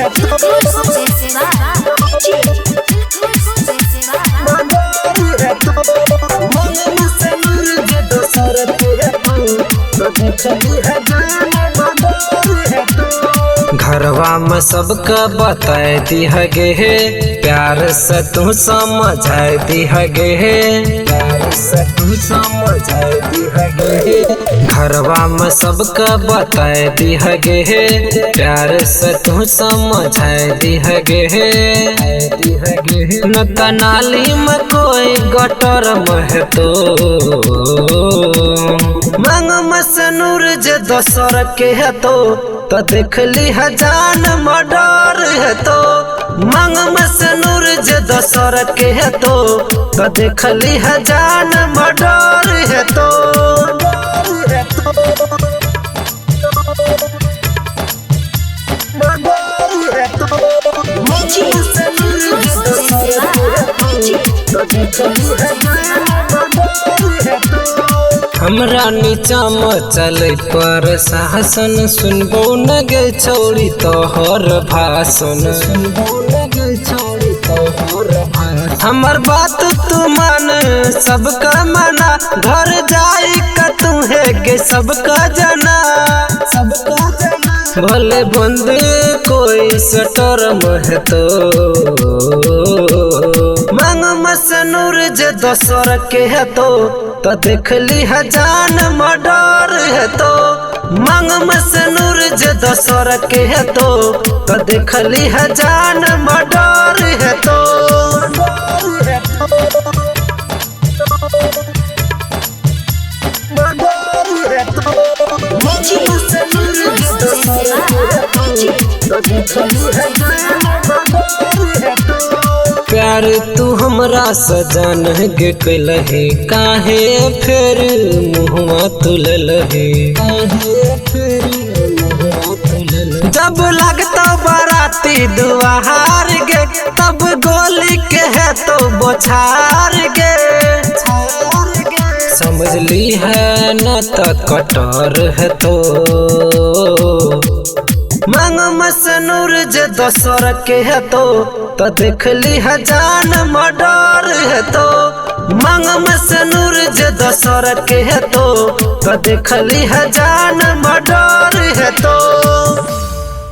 है तो मन से नूर जे दोसर के है तो देखली है जान मदर है तो। घरवा में सबका बताए दी हगे हे प्यार से तू समझाए दी हगे हे प्यार से तू समझाए दी हगे हे। घरवा में सबका बताए दी हगे हे प्यार से तू समझाए दी हगे हे न कनाली में कोई गटर में तो मांग में से नूर जे दोसर के है तो देखली है जान मर्डर है तो मांग में से नूर जे दोसर के है तो देखली है जान मर्डर है तो। हमरा नीचा मचल पर शासन सुनबो न गे छौड़ी तोहर भाषण हमर बात तू मान सबका मना घर जाई का तुहे गे सबका जना भले बंद कोई सटर में तो मांग में से नूर जे दोसर के है तो देखली है जान मर्डर है तो मांग में से नूर जे दोसर के है तो देखली है जान मर्डर है तो। प्यार तू हमरा सजन गे कलहे काहे फिर मुहवा तुललहे जब लगता बाराती दुआर गे तब गोली के है तो बोछार गे समझ ली है न तो कटर है तो मांग में से नूर जे दोसर के है तो देखली है जान मर्डर है तो मांग में से नूर जे दोसर के है तो देखली है जान मर्डर है तो।